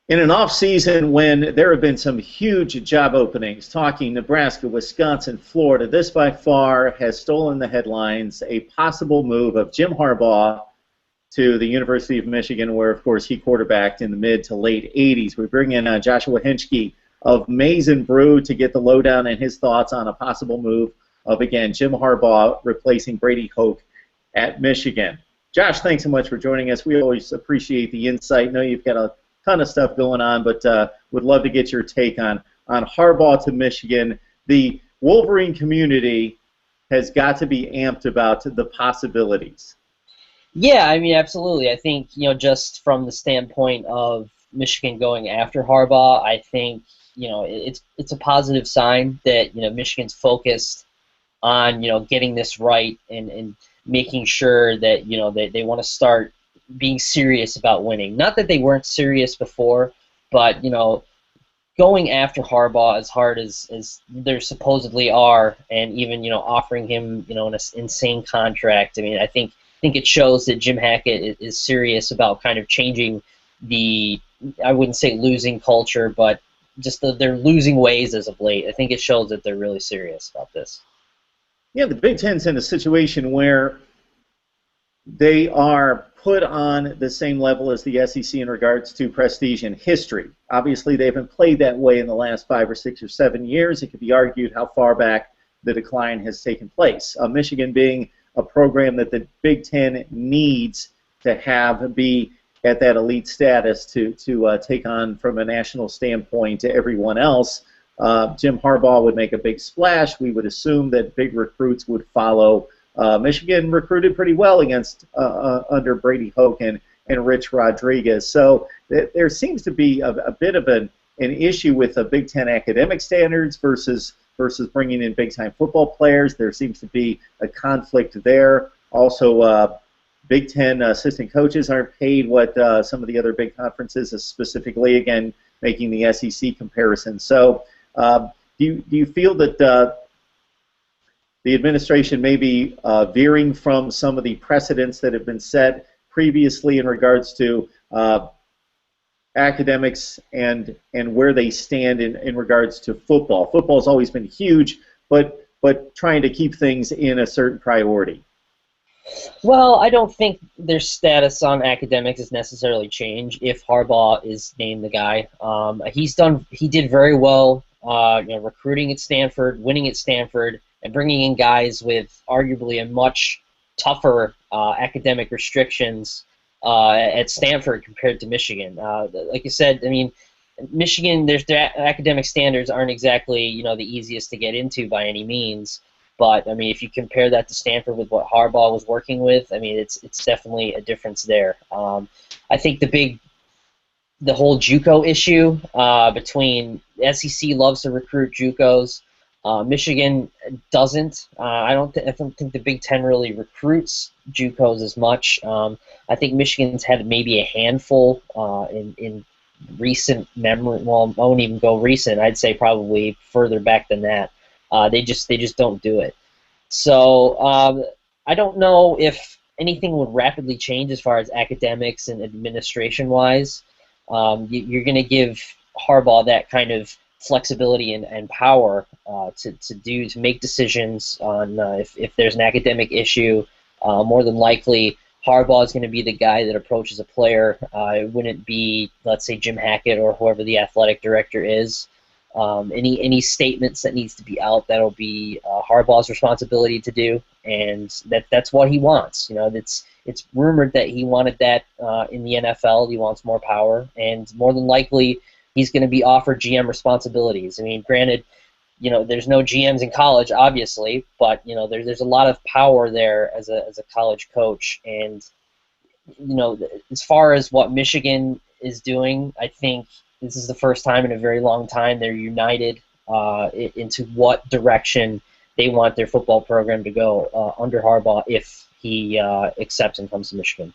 In an off season when there have been some huge job openings, talking Nebraska, Wisconsin, Florida, this by far has stolen the headlines, a possible move of Jim Harbaugh to the University of Michigan, where, of course, he quarterbacked in the mid to late 80s. We bring in Joshua Henshcke of Maize and Brew to get the lowdown and his thoughts on a possible move of, again, Jim Harbaugh replacing Brady Hoke at Michigan. Josh, thanks so much for joining us. We always appreciate the insight. I know you've got a ton of stuff going on, but would love to get your take on Harbaugh to Michigan. The Wolverine community has got to be amped about the possibilities. Yeah, I mean, absolutely. I think, just from the standpoint of Michigan going after Harbaugh, I think, it's a positive sign that, Michigan's focused on, getting this right and making sure that, they want to start being serious about winning. Not that they weren't serious before, but, going after Harbaugh as hard as there supposedly are, and even, offering him, an insane contract. I mean, I think it shows that Jim Hackett is serious about kind of changing the, I wouldn't say losing culture, but just their losing ways as of late. I think it shows that they're really serious about this. Yeah, the Big Ten's in a situation where they are put on the same level as the SEC in regards to prestige and history. Obviously, they haven't played that way in the last 5 or 6 or 7 years. It could be argued how far back the decline has taken place. Michigan being a program that the Big Ten needs to have be at that elite status to take on from a national standpoint to everyone else. Jim Harbaugh would make a big splash. We would assume that big recruits would follow. Michigan recruited pretty well against under Brady Hoke and Rich Rodriguez. So there seems to be a bit of an issue with the Big Ten academic standards versus bringing in big-time football players. There seems to be a conflict there. Also, Big Ten assistant coaches aren't paid what some of the other big conferences, specifically, again, making the SEC comparison. So do you feel that the administration may be veering from some of the precedents that have been set previously in regards to academics and where they stand in regards to football? Football's always been huge, but trying to keep things in a certain priority. Well, I don't think their status on academics has necessarily changed if Harbaugh is named the guy. He did very well, recruiting at Stanford, winning at Stanford, and bringing in guys with arguably a much tougher academic restrictions at Stanford compared to Michigan. Like you said, I mean, Michigan, their academic standards aren't exactly the easiest to get into by any means. But I mean, if you compare that to Stanford with what Harbaugh was working with, I mean, it's definitely a difference there. I think the whole JUCO issue between SEC loves to recruit JUCOs. Michigan doesn't. I don't think the Big Ten really recruits JUCOs as much. I think Michigan's had maybe a handful in recent memory. Well, I won't even go recent. I'd say probably further back than that. They just don't do it. So I don't know if anything would rapidly change as far as academics and administration-wise. You're going to give Harbaugh that kind of flexibility and power to make decisions on if there's an academic issue. More than likely, Harbaugh is going to be the guy that approaches a player. It wouldn't be, let's say, Jim Hackett or whoever the athletic director is. Any statements that needs to be out, that'll be Harbaugh's responsibility to do, and that's what he wants. It's rumored that he wanted that in the NFL. He wants more power, and more than likely, he's going to be offered GM responsibilities. I mean, granted, there's no GMs in college, obviously, but there's a lot of power there as a college coach, and as far as what Michigan is doing, I think this is the first time in a very long time they're united into what direction they want their football program to go under Harbaugh if he accepts and comes to Michigan.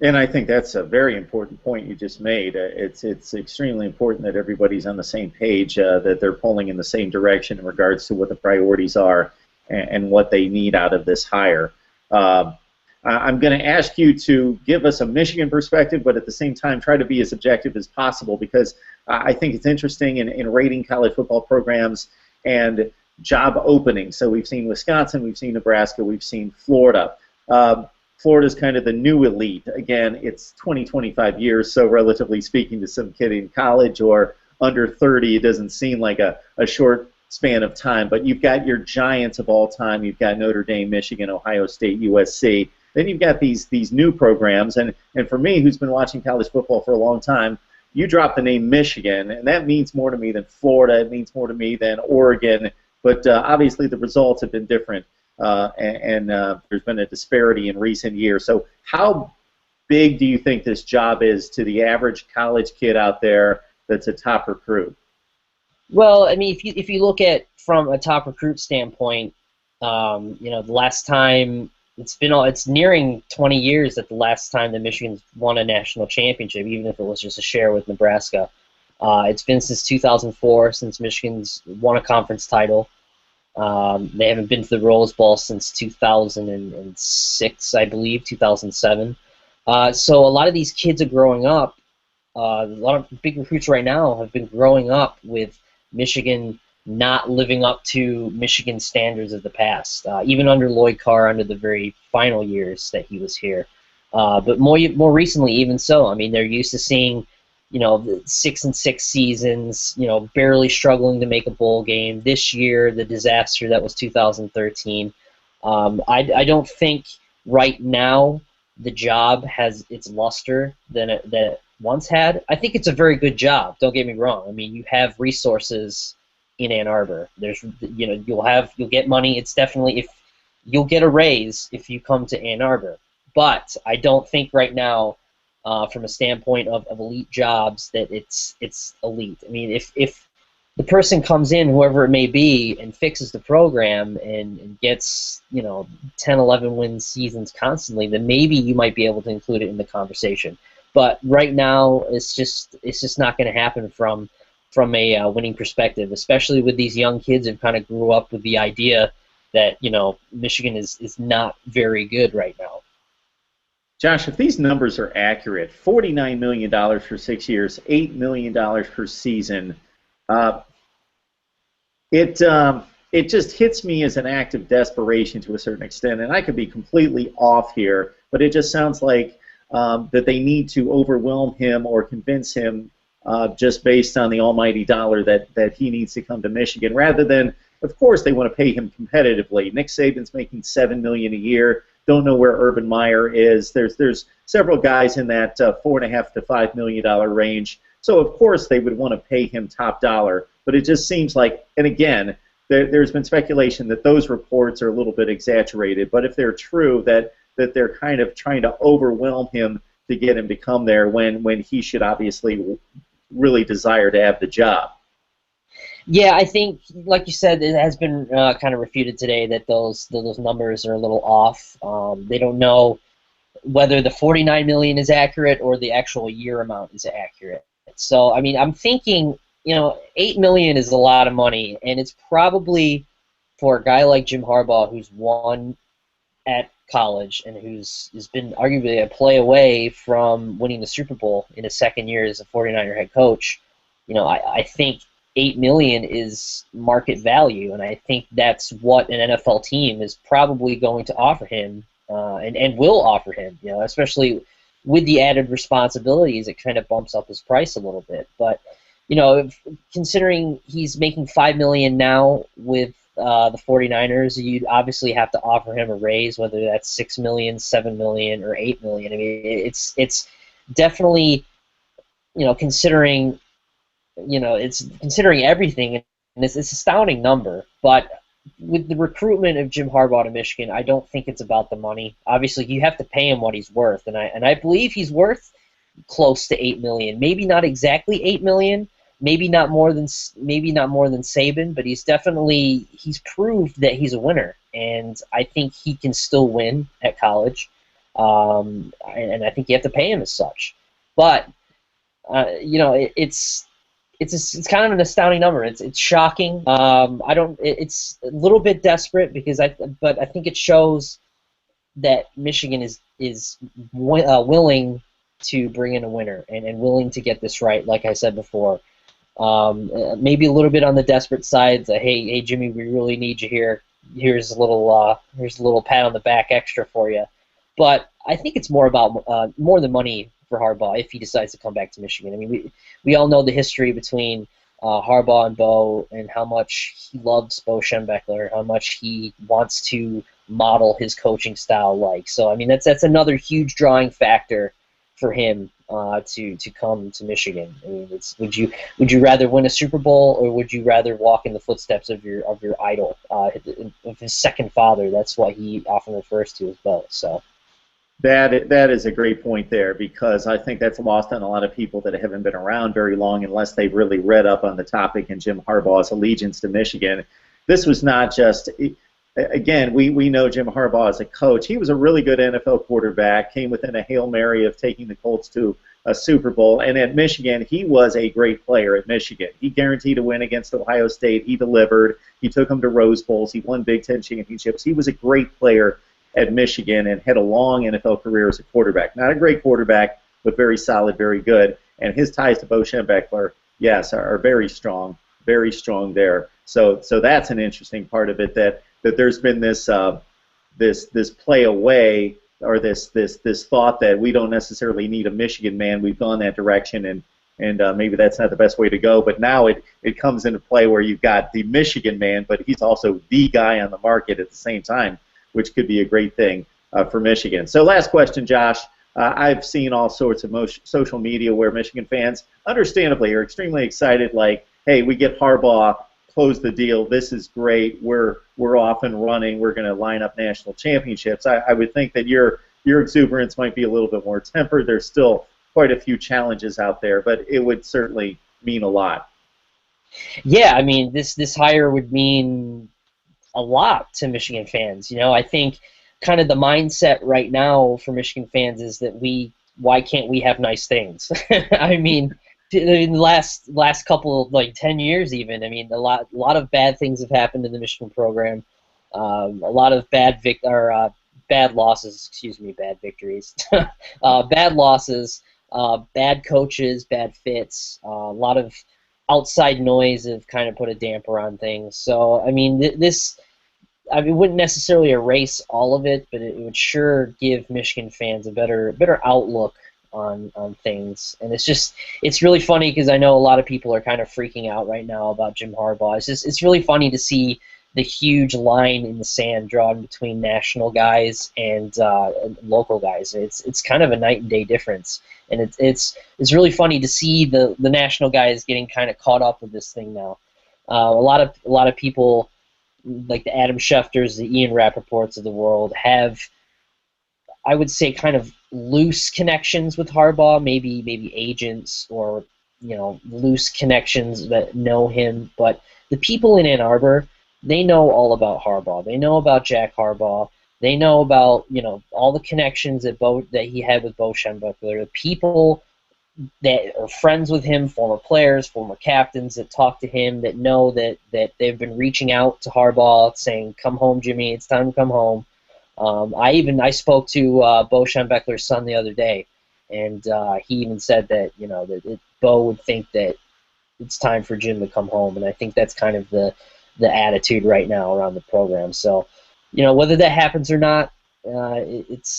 And I think that's a very important point you just made. It's extremely important that everybody's on the same page, that they're pulling in the same direction in regards to what the priorities are and what they need out of this hire. I'm going to ask you to give us a Michigan perspective, but at the same time try to be as objective as possible, because I think it's interesting in rating college football programs and job openings. So we've seen Wisconsin, we've seen Nebraska, we've seen Florida. Florida's kind of the new elite. Again, it's 20, 25 years, so relatively speaking to some kid in college or under 30, it doesn't seem like a short span of time. But you've got your giants of all time. You've got Notre Dame, Michigan, Ohio State, USC. Then you've got these new programs. And for me, who's been watching college football for a long time, you drop the name Michigan, and that means more to me than Florida. It means more to me than Oregon. But obviously the results have been different. And there's been a disparity in recent years. So how big do you think this job is to the average college kid out there that's a top recruit? Well, I mean, if you look at from a top recruit standpoint, the last time it's nearing 20 years that the last time that Michigan's won a national championship, even if it was just a share with Nebraska. It's been since 2004 since Michigan's won a conference title. They haven't been to the Rose Bowl since 2006, I believe, 2007. So a lot of these kids are growing up. A lot of big recruits right now have been growing up with Michigan not living up to Michigan standards of the past, even under Lloyd Carr, under the very final years that he was here. But more recently, even so, I mean, they're used to seeing, the 6-6 seasons, barely struggling to make a bowl game. This year, the disaster that was 2013. I don't think right now the job has its luster that it once had. I think it's a very good job. Don't get me wrong. I mean, you have resources in Ann Arbor. There's, you'll get money. It's definitely you'll get a raise if you come to Ann Arbor. But I don't think right now, from a standpoint of elite jobs, that it's elite. I mean, if the person comes in, whoever it may be, and fixes the program and gets 10, 11 win seasons constantly, then maybe you might be able to include it in the conversation. But right now, it's just not going to happen from a winning perspective, especially with these young kids who kind of grew up with the idea that Michigan is not very good right now. Josh, if these numbers are accurate, $49 million for 6 years, $8 million per season, it just hits me as an act of desperation to a certain extent, and I could be completely off here, but it just sounds like that they need to overwhelm him or convince him just based on the almighty dollar that he needs to come to Michigan, rather than, of course, they want to pay him competitively. Nick Saban's making $7 million a year. Don't know where Urban Meyer is. There's several guys in that $4.5 to $5 million range. So of course they would want to pay him top dollar. But it just seems like, and again, there's been speculation that those reports are a little bit exaggerated. But if they're true, that they're kind of trying to overwhelm him to get him to come there when he should obviously really desire to have the job. Yeah, I think, like you said, it has been kind of refuted today that those numbers are a little off. They don't know whether the $49 million is accurate or the actual year amount is accurate. So, I mean, I'm thinking, $8 million is a lot of money, and it's probably for a guy like Jim Harbaugh, who's won at college and who's been arguably a play away from winning the Super Bowl in his second year as a 49er head coach. I think $8 million is market value, and I think that's what an NFL team is probably going to offer him, and will offer him. Especially with the added responsibilities, it kind of bumps up his price a little bit. But considering he's making $5 million now with the 49ers, you'd obviously have to offer him a raise, whether that's $6 million, $7 million, or $8 million. I mean, it's definitely considering. It's considering everything, and it's astounding number. But with the recruitment of Jim Harbaugh to Michigan, I don't think it's about the money. Obviously, you have to pay him what he's worth, and I believe he's worth close to $8 million. Maybe not exactly $8 million. Maybe not more than Saban, but he's proved that he's a winner, and I think he can still win at college. And I think you have to pay him as such. But it's kind of an astounding number. It's shocking. It's a little bit desperate but I think it shows that Michigan is willing to bring in a winner and willing to get this right, like I said before. Maybe a little bit on the desperate side. Hey, Jimmy, we really need you here. Here's a little pat on the back extra for you. But I think it's more about more than money for Harbaugh if he decides to come back to Michigan. I mean, we all know the history between Harbaugh and Bo, and how much he loves Bo Schembechler, how much he wants to model his coaching style like. So I mean, that's another huge drawing factor for him to come to Michigan. I mean, would you rather win a Super Bowl, or would you rather walk in the footsteps of your idol, of his second father? That's what he often refers to as Bo. So. That is a great point there, because I think that's lost on a lot of people that haven't been around very long unless they've really read up on the topic and Jim Harbaugh's allegiance to Michigan. This was not just, again, we know Jim Harbaugh as a coach. He was a really good NFL quarterback, came within a Hail Mary of taking the Colts to a Super Bowl, and at Michigan, he was a great player at Michigan. He guaranteed a win against Ohio State. He delivered. He took them to Rose Bowls. He won Big Ten championships. He was a great player at Michigan and had a long NFL career as a quarterback. Not a great quarterback, but very solid, very good. And his ties to Bo Schembechler, yes, are very strong there. So that's an interesting part of it, that there's been this play away, or this thought that we don't necessarily need a Michigan man. We've gone that direction, and maybe that's not the best way to go. But now it comes into play where you've got the Michigan man, but he's also the guy on the market at the same time, which could be a great thing for Michigan. So last question, Josh. I've seen all sorts of social media where Michigan fans, understandably, are extremely excited, like, hey, we get Harbaugh, close the deal, this is great, we're off and running, we're going to line up national championships. I would think that your exuberance might be a little bit more tempered. There's still quite a few challenges out there, but it would certainly mean a lot. Yeah, I mean, this hire would mean a lot to Michigan fans. You know, I think kind of the mindset right now for Michigan fans is that why can't we have nice things? I mean, in the last couple of, like, 10 years even, I mean, a lot of bad things have happened in the Michigan program. A lot of bad losses, bad victories, bad losses, bad coaches, bad fits, a lot of outside noise have kind of put a damper on things. So, I mean, it wouldn't necessarily erase all of it, but it would sure give Michigan fans a better outlook on things. And it's really funny, because I know a lot of people are kind of freaking out right now about Jim Harbaugh. It's really funny to see the huge line in the sand drawn between national guys and local guys. It's kind of a night and day difference, and it's really funny to see the national guys getting kind of caught up with this thing now. A lot of people, like the Adam Schefters, the Ian Rappaports of the world, have, I would say, kind of loose connections with Harbaugh, maybe agents, or, you know, loose connections that know him. But the people in Ann Arbor, they know all about Harbaugh. They know about Jack Harbaugh. They know about, you know, all the connections that he had with Bo Schembechler. The people that are friends with him, former players, former captains that talk to him, that know that they've been reaching out to Harbaugh saying, "Come home, Jimmy. It's time to come home." I spoke to Bo Schembechler's son the other day, and he even said that, you know, that Bo would think that it's time for Jim to come home, and I think that's kind of the attitude right now around the program. So, you know, whether that happens or not, it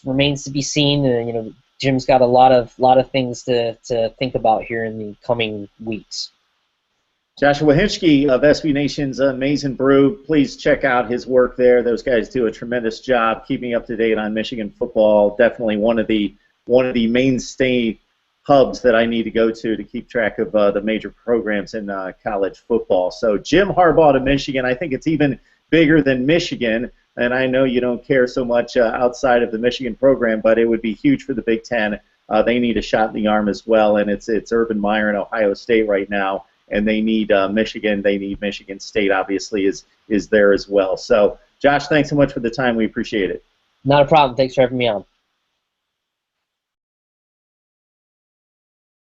remains to be seen. And, you know, Jim's got a lot of things to think about here in the coming weeks. Joshua Henshcke of SB Nation's Amazing Brew. Please check out his work there. Those guys do a tremendous job keeping up to date on Michigan football. Definitely one of the mainstay hubs that I need to go to keep track of the major programs in college football. So Jim Harbaugh to Michigan, I think it's even bigger than Michigan. And I know you don't care so much outside of the Michigan program, but it would be huge for the Big Ten. They need a shot in the arm as well, and it's Urban Meyer and Ohio State right now, and they need Michigan. They need Michigan State, obviously, is there as well. So, Josh, thanks so much for the time. We appreciate it. Not a problem. Thanks for having me on.